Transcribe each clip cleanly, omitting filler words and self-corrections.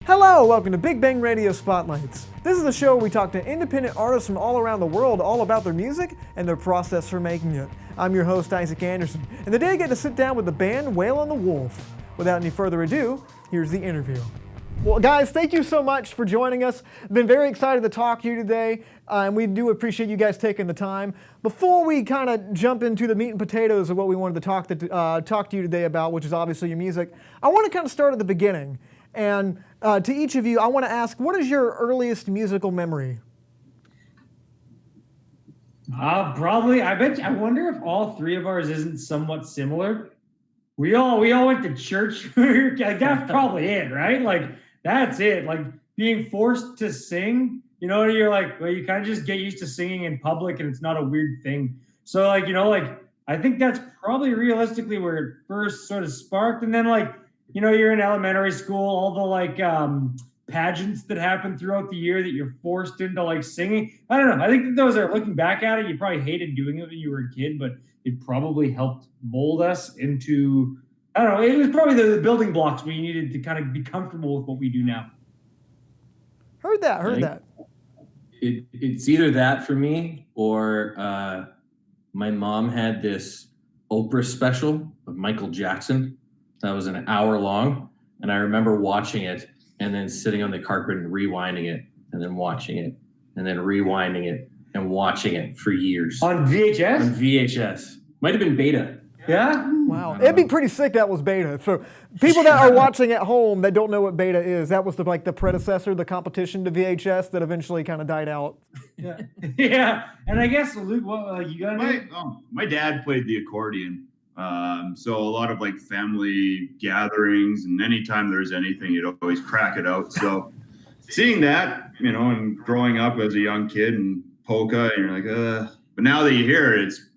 Hello, welcome to Big Bang Radio Spotlights. This is a show where we talk to independent artists from all around the world all about their music and their process for making it. I'm your host, Isaac Anderson, and today I get to sit down with the band Whale on the Wolf. Without any further ado, here's the interview. Well, guys, thank you so much for joining us. I've been very excited to talk to you today, and we do appreciate you guys taking the time. Before we kind of jump into the meat and potatoes of what we wanted to talk to you today about, which is obviously your music, I want to kind of start at the beginning. And to each of you, I want to ask, what is your earliest musical memory? Probably. I wonder if all three of ours isn't somewhat similar. We all went to church. Like, that's probably it, right? Like, that's it. Like, being forced to sing, you're like, well, you kind of just get used to singing in public and it's not a weird thing. So, like, I think that's probably realistically where it first sort of sparked. And then, like, you're in elementary school, all the, like, pageants that happen throughout the year that you're forced into, like, singing. I don't know. I think that those are, looking back at it, you probably hated doing it when you were a kid, but it probably helped mold us into, I don't know, it was probably the building blocks we needed to kind of be comfortable with what we do now. Heard that. It's either that for me or my mom had this Oprah special of Michael Jackson that was an hour long, and I remember watching it and then sitting on the carpet and rewinding it and then watching it and then rewinding it and watching it for years. On VHS? On VHS. Might have been beta. Yeah? Wow. It'd be pretty sick that was beta. For people that are watching at home that don't know what beta is, that was the predecessor, the competition to VHS that eventually kind of died out. Yeah. Yeah. And I guess, Luke, what you got my dad played the accordion. So a lot of, like, family gatherings, and anytime there's anything, you'd always crack it out. So seeing that, and growing up as a young kid and polka, and you're like, but now that you hear it, it's,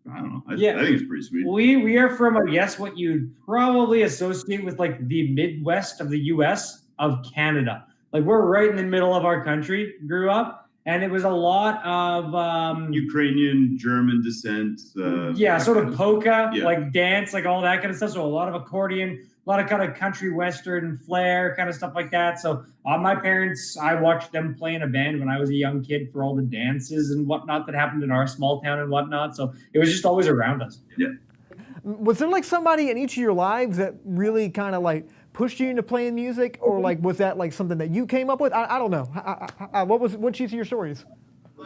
I don't know. I think it's pretty sweet. We are from, I guess, what you'd probably associate with, like, the Midwest of the U.S. of Canada. Like, we're right in the middle of our country, grew up. And it was a lot of Ukrainian, German descent. Sort of polka, like dance, like all that kind of stuff. So a lot of accordion, a lot of kind of country western flair, kind of stuff like that. So my parents, I watched them play in a band when I was a young kid for all the dances and whatnot that happened in our small town and whatnot. So it was just always around us. Yeah. Was there, like, somebody in each of your lives that really kind of, like, pushed you into playing music, or, like, was that, like, something that you came up with? I don't know. What's each of your stories?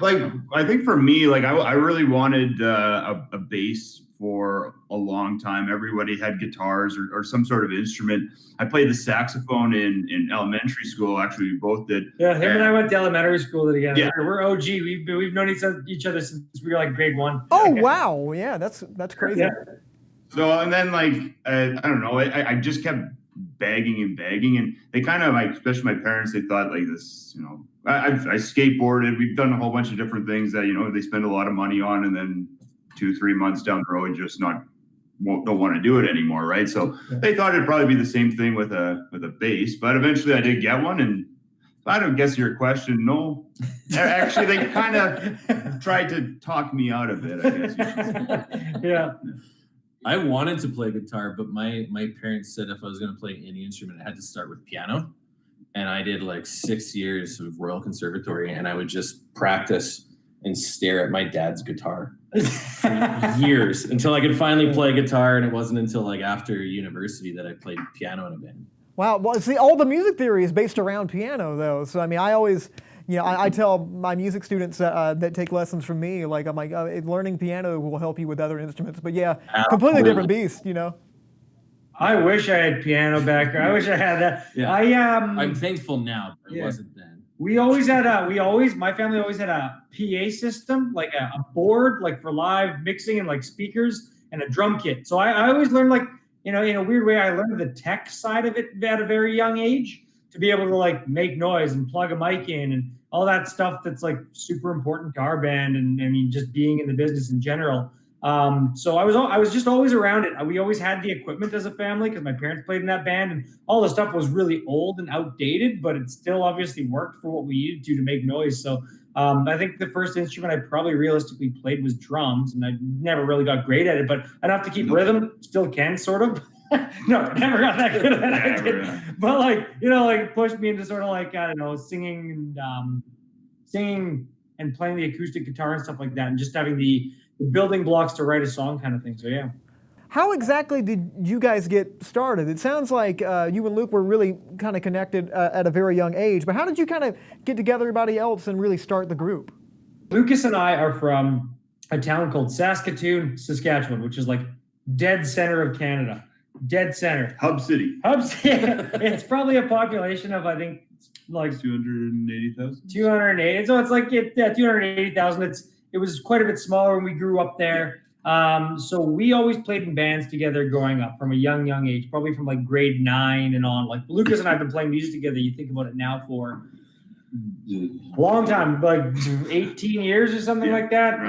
Like, I think for me, like, I really wanted a bass for a long time. Everybody had guitars or some sort of instrument. I played the saxophone in elementary school. Actually, we both did. Yeah, him and I went to elementary school together. Yeah. We're OG. We've known each other since we were, like, grade 1. Oh, wow. Yeah, that's crazy. Yeah. So, and then, like, I don't know, I just kept begging, and they kind of, like, especially my parents, they thought, like, this, I skateboarded. We've done a whole bunch of different things that, they spend a lot of money on, and then 2-3 months down the road, just don't want to do it anymore, right? So they thought it'd probably be the same thing with a bass, but eventually I did get one, and I don't guess your question. No, actually, they kind of tried to talk me out of it, I guess you should say. Yeah. I wanted to play guitar, but my parents said if I was going to play any instrument, I had to start with piano. And I did, like, 6 years of Royal Conservatory, and I would just practice and stare at my dad's guitar for years until I could finally play guitar. And it wasn't until, like, after university that I played piano in a band. Wow. Well, see, all the music theory is based around piano, though. So, I mean, I always... I tell my music students that take lessons from me, like, I'm like, learning piano will help you with other instruments. But yeah, completely different beast, I wish I had piano back. I wish I had that. Yeah. I'm thankful now, but it wasn't then. My family always had a PA system, like a board, like, for live mixing and, like, speakers and a drum kit. So I always learned, like, in a weird way, I learned the tech side of it at a very young age, to be able to, like, make noise and plug a mic in and all that stuff that's, like, super important to our band, and I mean, just being in the business in general. So I was just always around it. We always had the equipment as a family because my parents played in that band, and all the stuff was really old and outdated, but it still obviously worked for what we needed to make noise. So I think the first instrument I probably realistically played was drums, and I never really got great at it, but enough to keep rhythm, still can, sort of. No, never got that good at that. I Yeah, did. right. But like, you know, like pushed me into sort of like, I don't know, singing and playing the acoustic guitar and stuff like that, and just having the building blocks to write a song kind of thing. So yeah. How exactly did you guys get started? It sounds like you and Luke were really kind of connected at a very young age, but how did you kind of get together everybody else and really start the group? Lucas and I are from a town called Saskatoon, Saskatchewan, which is like dead center of Canada. Dead center. Hub City. It's probably a population of, I think, like 280,000. 280. So it's like 280,000. It was quite a bit smaller when we grew up there. So we always played in bands together growing up from a young age, probably from like grade 9 and on. Like Lucas and I have been playing music together. You think about it now for a long time, like 18 years or something like that.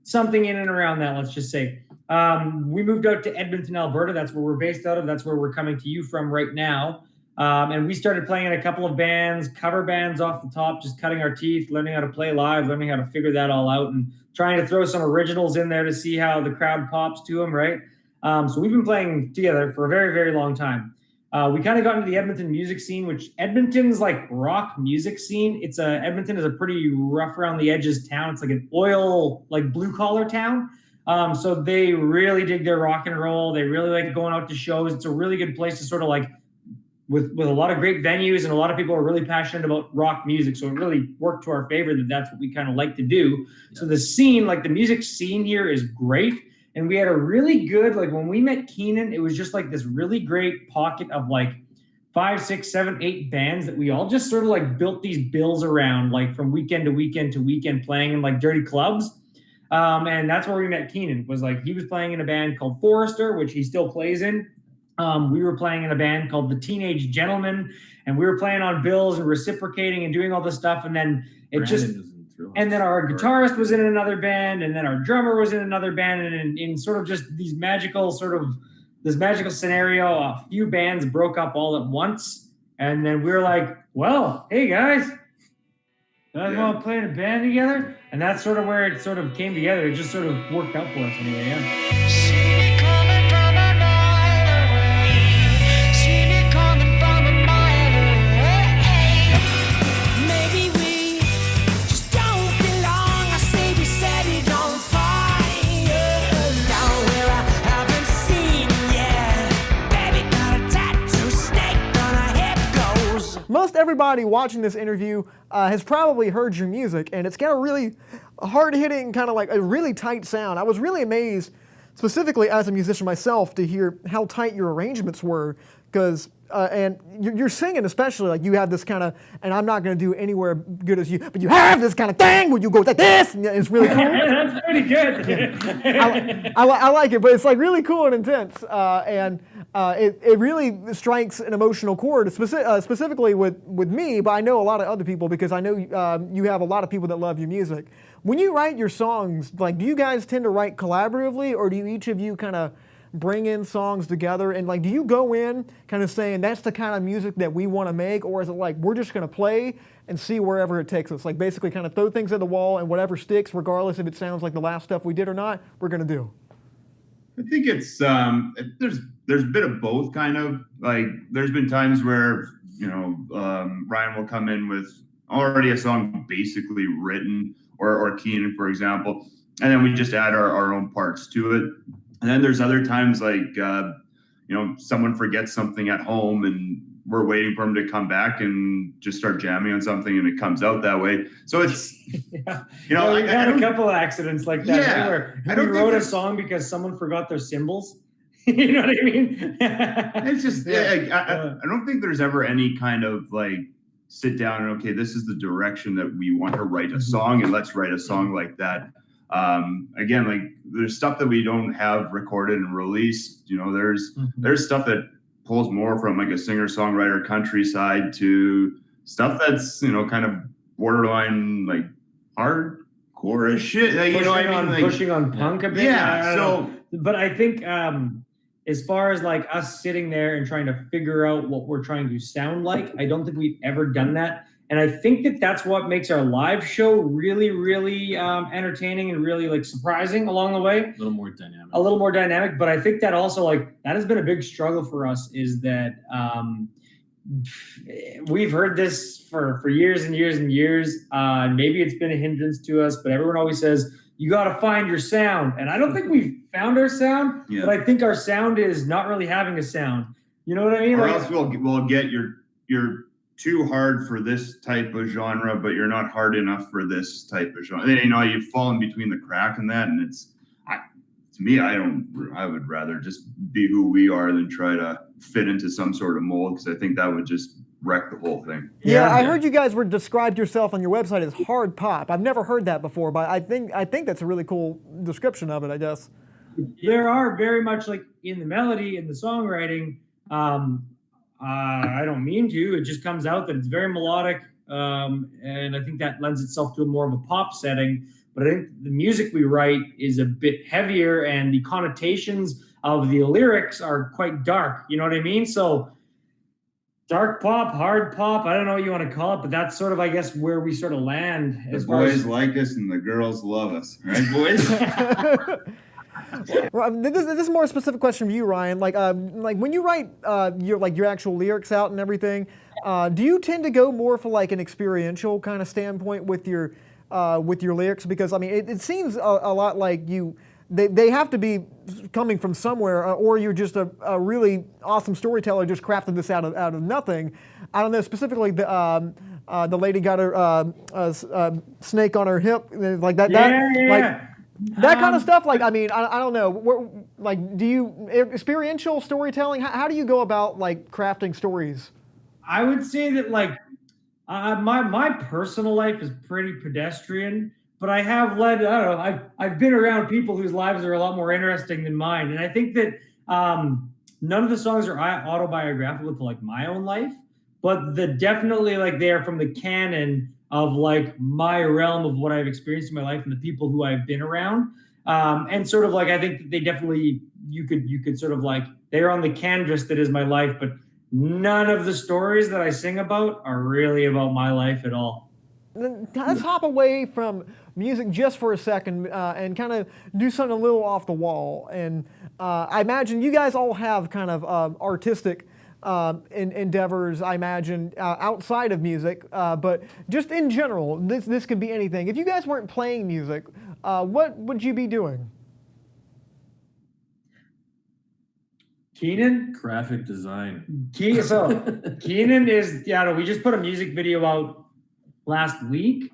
Something in and around that, let's just say. We moved out to Edmonton, Alberta. That's where we're based out of. That's where we're coming to you from right now. And we started playing in a couple of bands, cover bands off the top, just cutting our teeth, learning how to play live, learning how to figure that all out, and trying to throw some originals in there to see how the crowd pops to them, right? So we've been playing together for a very, very long time. We kind of got into the Edmonton music scene, which Edmonton's like rock music scene. Edmonton is a pretty rough around the edges town. It's like an oil, like blue collar town. So they really dig their rock and roll. They really like going out to shows. It's a really good place to sort of like, with a lot of great venues, and a lot of people are really passionate about rock music. So it really worked to our favor that that's what we kind of like to do. Yeah. So the scene, like the music scene here is great. And we had a really good, like when we met Keenan, it was just like this really great pocket of like 5, 6, 7, 8 bands that we all just sort of like built these bills around, like from weekend to weekend playing in like dirty clubs. And that's where we met Keenan. Was like he was playing in a band called Forrester, which he still plays in. We were playing in a band called the Teenage Gentlemen, and we were playing on bills and reciprocating and doing all this stuff. And then and then our guitarist was in another band, and then our drummer was in another band, and in sort of just this magical scenario, a few bands broke up all at once. And then we were like, well, hey guys, you guys want to play in a band together? And that's sort of where it sort of came together. It just sort of worked out for us anyway, yeah. Most everybody watching this interview has probably heard your music, and it's got a really hard-hitting, kind of like a really tight sound. I was really amazed, specifically as a musician myself, to hear how tight your arrangements were, because and you're singing especially, like you have this kind of, and I'm not going to do anywhere good as you, but you have this kind of thing where you go like this, and it's really cool. That's pretty good. I like it, but it's like really cool and intense, and it really strikes an emotional chord, specifically with me, but I know a lot of other people, because I know you have a lot of people that love your music. When you write your songs, like, do you guys tend to write collaboratively, or do you each of you kind of bring in songs together, and like, do you go in kind of saying that's the kind of music that we want to make, or is it like we're just going to play and see wherever it takes us, like basically kind of throw things at the wall and whatever sticks, regardless if it sounds like the last stuff we did or not, we're going to do? I think it's there's a bit of both, kind of. Like there's been times where Ryan will come in with already a song basically written, or Keenan, for example, and then we just add our own parts to it. And then there's other times like, someone forgets something at home and we're waiting for him to come back and just start jamming on something, and it comes out that way. So it's, we've had a couple of accidents like that. Yeah, where we wrote a song because someone forgot their cymbals. You know what I mean? It's just, I don't think there's ever any kind of like sit down and, okay, this is the direction that we want to write a song, and let's write a song like that. Again, like there's stuff that we don't have recorded and released. There's stuff that pulls more from like a singer-songwriter countryside to stuff that's kind of borderline like hardcore shit. Pushing on punk a bit. Yeah. But I think as far as like us sitting there and trying to figure out what we're trying to sound like, I don't think we've ever done that. And I think that that's what makes our live show really, really entertaining and really like surprising along the way. A little more dynamic. A little more dynamic, but I think that also like that has been a big struggle for us is that we've heard this for years and years and years. Maybe it's been a hindrance to us, but everyone always says you got to find your sound, and I don't think we've found our sound. Yeah. But I think our sound is not really having a sound. You know what I mean? Or Like, else we'll get you're too hard for this type of genre, but you're not hard enough for this type of genre. You know, you've fallen between the crack in that, and to me, I would rather just be who we are than try to fit into some sort of mold, because I think that would just wreck the whole thing. Yeah, I heard you guys described yourself on your website as hard pop. I've never heard that before, but I think that's a really cool description of it, I guess. there are very much like in the melody and the songwriting. I don't mean to. It just comes out that it's very melodic, and I think that lends itself to a more of a pop setting. But I think the music we write is a bit heavier, and the connotations of the lyrics are quite dark. You know what I mean? So dark pop, hard pop, I don't know what you want to call it, but that's sort of, I guess, where we sort of land. The As far boys as like us and the girls love us, right, boys? This is a more specific question for you, Ryan. Like when you write your actual lyrics out and everything, do you tend to go more for like an experiential kind of standpoint with your lyrics? Because I mean, it seems a lot like they have to be coming from somewhere, or you're just a really awesome storyteller just crafted this out of nothing. I don't know, specifically the lady got her snake on her hip, like that. That kind of stuff. Like, I mean, I don't know. Like, do you experiential storytelling? How do you go about like crafting stories? I would say that like my personal life is pretty pedestrian, but I have led. I don't know. I've been around people whose lives are a lot more interesting than mine, and I think that none of the songs are autobiographical to like my own life, but definitely like they are from the canon of like my realm of what I've experienced in my life and the people who I've been around, and sort of like I think that they definitely you could sort of like they're on the canvas that is my life, but none of the stories that I sing about are really about my life at all. Let's hop away from music just for a second and kind of do something a little off the wall. And I imagine you guys all have kind of artistic endeavors, I imagine, outside of music, but just in general, this could be anything. If you guys weren't playing music, what would you be doing? Keenan? Graphic design. Keenan is, we just put a music video out last week.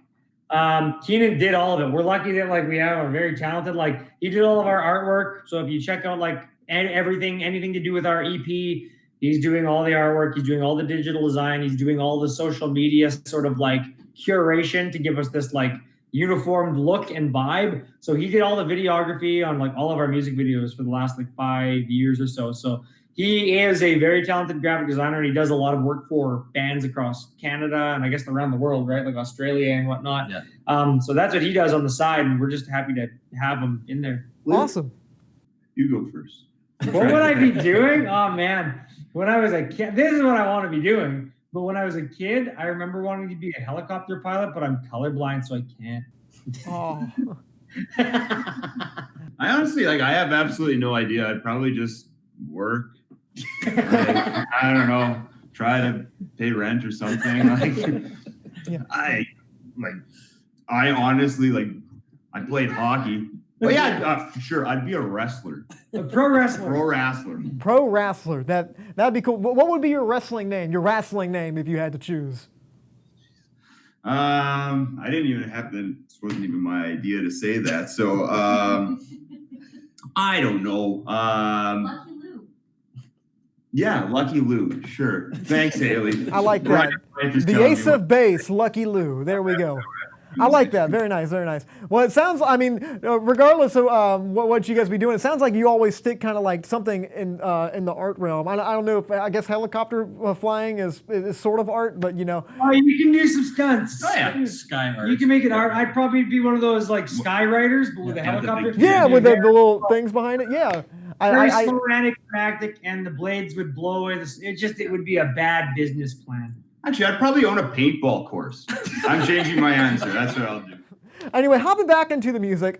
Keenan did all of it. We're lucky that like we have a very talented, like he did all of our artwork. So if you check out like anything to do with our EP, he's doing all the artwork. He's doing all the digital design. He's doing all the social media sort of like curation to give us this like uniformed look and vibe. So he did all the videography on like all of our music videos for the last like 5 years or so. So he is a very talented graphic designer, and he does a lot of work for bands across Canada and I guess around the world, right? Like Australia and whatnot. Yeah. So that's what he does on the side, and we're just happy to have him in there. Awesome. You go first. What would I be doing? Oh man, when I was a kid, this is what I want to be doing. But when I was a kid, I remember wanting to be a helicopter pilot, but I'm colorblind, so I can't. Oh. I honestly, I have absolutely no idea. I'd probably just work. I don't know, try to pay rent or something. Yeah. I honestly, I played hockey. But yeah, sure, I'd be a wrestler. A pro wrestler. Pro wrestler. That'd be cool. What would be your wrestling name? Your wrestling name, if you had to choose? I didn't even have to. This wasn't even my idea to say that. So I don't know. Lucky Lou. Yeah, Lucky Lou. Sure. Thanks, Haley. I like that. The ace of base, Lucky Lou. There we go. I like that. Very nice, very nice. Well, it sounds, I mean, regardless of what you guys be doing, it sounds like you always stick kind of like something in the art realm. I don't know if, I guess helicopter flying is sort of art, but you know. Oh, you can do some stunts. Oh yeah, sky art. You can make it art. I'd probably be one of those like skywriters, but with a helicopter. Yeah, with the little things behind it. Yeah. Very sporadic, practic, and the blades would blow away. It would be a bad business plan. Actually, I'd probably own a paintball course. I'm changing my answer. That's what I'll do. Anyway, hopping back into the music,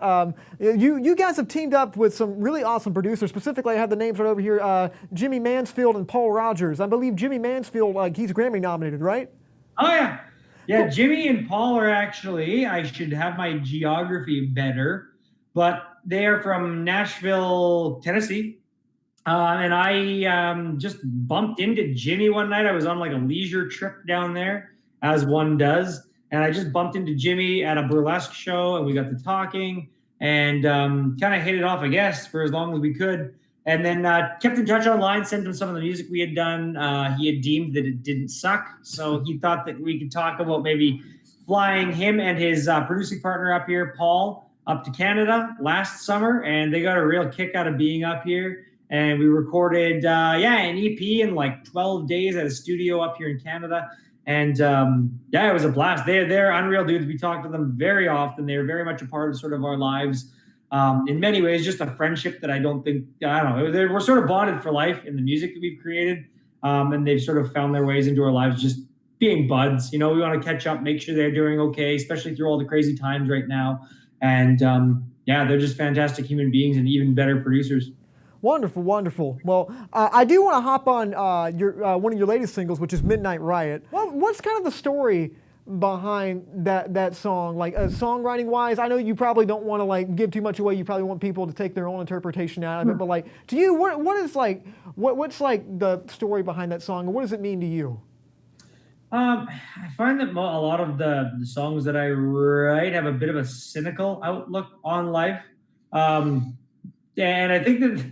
you guys have teamed up with some really awesome producers. Specifically, I have the names right over here, Jimmy Mansfield and Paul Rogers. I believe Jimmy Mansfield, he's Grammy nominated, right? Oh, yeah. Yeah, cool. Jimmy and Paul are actually, I should have my geography better, but they are from Nashville, Tennessee. And I just bumped into Jimmy one night. I was on like a leisure trip down there, as one does. And I just bumped into Jimmy at a burlesque show, and we got to talking and kind of hit it off, I guess, for as long as we could. And then kept in touch online, sent him some of the music we had done. He had deemed that it didn't suck. So he thought that we could talk about maybe flying him and his producing partner up here, Paul, up to Canada last summer. And they got a real kick out of being up here. And we recorded, an EP in like 12 days at a studio up here in Canada. And it was a blast. They're unreal dudes. We talk to them very often. They're very much a part of sort of our lives. In many ways, just a friendship that we're sort of bonded for life in the music that we've created. And they've sort of found their ways into our lives just being buds. We want to catch up, make sure they're doing okay, especially through all the crazy times right now. And they're just fantastic human beings and even better producers. Wonderful, wonderful. Well, I do want to hop on your one of your latest singles, which is Midnight Riot. What's kind of the story behind that song? Like songwriting wise, I know you probably don't want to like give too much away. You probably want people to take their own interpretation out of it. But like, to you, what's like the story behind that song, and what does it mean to you? I find that a lot of the songs that I write have a bit of a cynical outlook on life, and I think that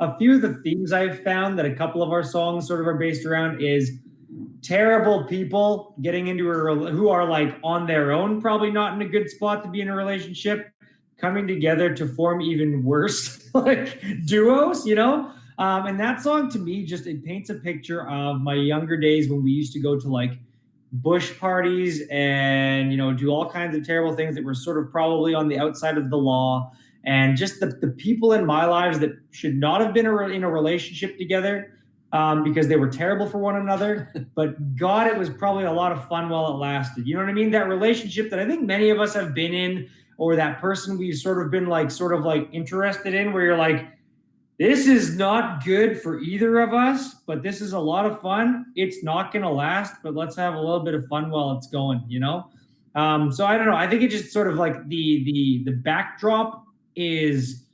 a few of the themes I've found that a couple of our songs sort of are based around is terrible people getting into who are like on their own, probably not in a good spot to be in a relationship, coming together to form even worse like duos, and that song to me it paints a picture of my younger days when we used to go to like bush parties and do all kinds of terrible things that were sort of probably on the outside of the law. And just the people in my lives that should not have been in a relationship together because they were terrible for one another. But God, it was probably a lot of fun while it lasted. You know what I mean? That relationship that I think many of us have been in, or that person we've sort of been interested in, where you're like, this is not good for either of us, but this is a lot of fun. It's not going to last, but let's have a little bit of fun while it's going, So I don't know. I think it just sort of like the backdrop is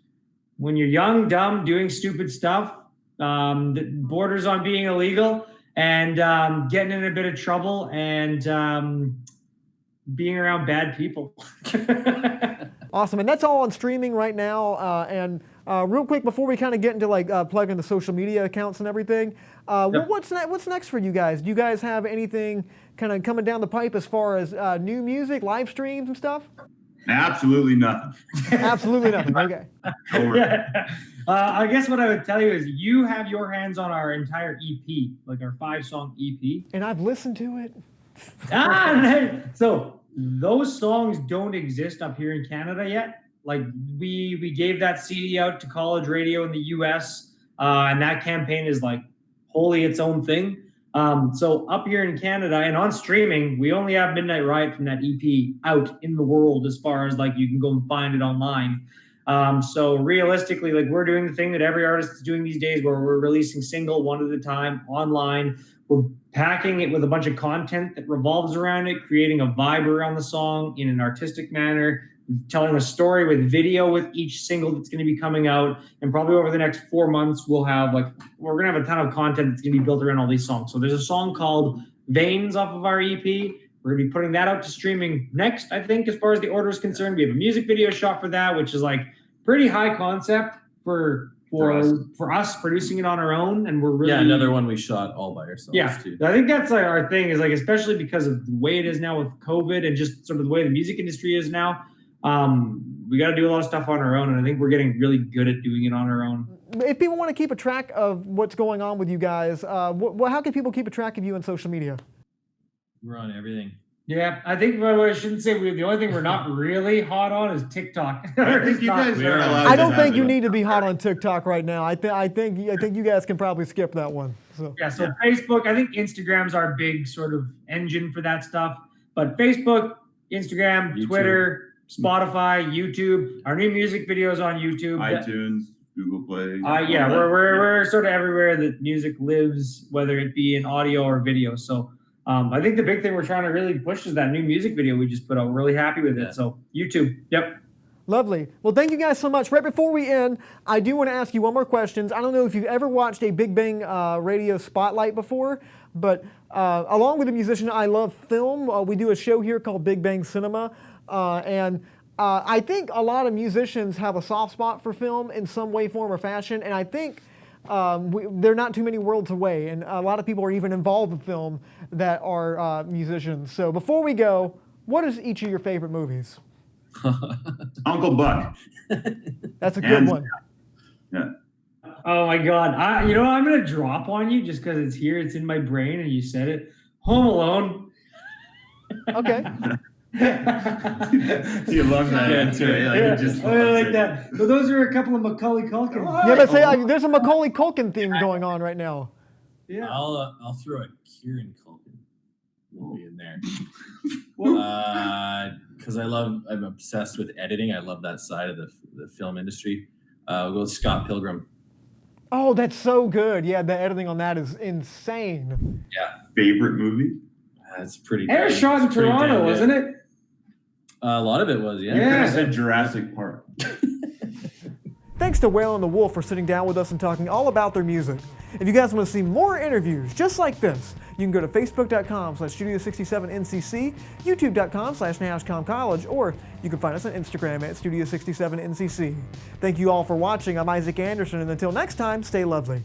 when you're young, dumb, doing stupid stuff that borders on being illegal, and getting in a bit of trouble, and being around bad people. Awesome. And that's all on streaming right now. And real quick, before we kind of get into like plugging the social media accounts and everything, what's next for you guys? Do you guys have anything kind of coming down the pipe as far as new music, live streams and stuff? Absolutely nothing. Absolutely nothing. Okay. I guess what I would tell you is you have your hands on our entire EP, like our 5-song EP. And I've listened to it. So those songs don't exist up here in Canada yet. Like we gave that CD out to college radio in the US, and that campaign is like wholly its own thing. So up here in Canada and on streaming, we only have Midnight Riot from that EP out in the world, as far as like you can go and find it online. So realistically, like we're doing the thing that every artist is doing these days, where we're releasing single one at a time online. We're packing it with a bunch of content that revolves around it, creating a vibe around the song in an artistic manner, telling a story with video with each single that's going to be coming out. And probably over the next 4 months, we're going to have a ton of content that's going to be built around all these songs. So there's a song called Veins off of our EP. We're going to be putting that out to streaming next, I think, as far as the order is concerned. We have a music video shot for that, which is like pretty high concept for us producing it on our own. And we're really another one we shot all by ourselves too. I think that's like our thing, is like, especially because of the way it is now with COVID and just sort of the way the music industry is now. We got to do a lot of stuff on our own, and I think we're getting really good at doing it on our own. If people want to keep a track of what's going on with you guys, how can people keep a track of you on social media? We're on everything. Yeah, I think I shouldn't say the only thing we're not really hot on is TikTok. I think you guys are allowed. I don't think you need to be hot on TikTok right now. I think you guys can probably skip that one. So Yeah, so Facebook, I think Instagram's our big sort of engine for that stuff. But Facebook, Instagram, YouTube. Twitter, Spotify, YouTube, our new music videos on YouTube. iTunes, Google Play. Yeah, we're sort of everywhere that music lives, whether it be in audio or video. So I think the big thing we're trying to really push is that new music video we just put out. We're really happy with it. So YouTube, yep. lovely. Well, thank you guys so much. Right before we end, I do want to ask you one more question. I don't know if you've ever watched a Big Bang Radio Spotlight before, but along with a musician, I love film. We do a show here called Big Bang Cinema, and I think a lot of musicians have a soft spot for film in some way, form, or fashion, and I think they're not too many worlds away, and a lot of people are even involved in film that are musicians. So before we go, what is each of your favorite movies? Uncle Buck. That's a good Hands one. Yeah. Oh my God. I'm going to drop on you just because it's here. It's in my brain and you said it. Home Alone. Okay. You love that answer. Yeah, I like that. But those are a couple of Macaulay Culkin. Yeah, but say there's a Macaulay Culkin theme going on right now. Yeah. I'll throw a Kieran Culkin movie in there. Because I'm obsessed with editing. I love that side of the film industry. We'll go with Scott Pilgrim. Oh, that's so good. Yeah, the editing on that is insane. Yeah, Favorite movie? that's pretty. And it was shot in it's pretty damn Toronto, good. wasn't it? A lot of it was, yeah. You could have Yeah. said Jurassic Park. Thanks to Whale and the Wolf for sitting down with us and talking all about their music. If you guys want to see more interviews just like this, you can go to facebook.com/Studio67NCC, youtube.com/NashCommCollege, or you can find us on Instagram at Studio67NCC. Thank you all for watching. I'm Isaac Anderson, and until next time, stay lovely.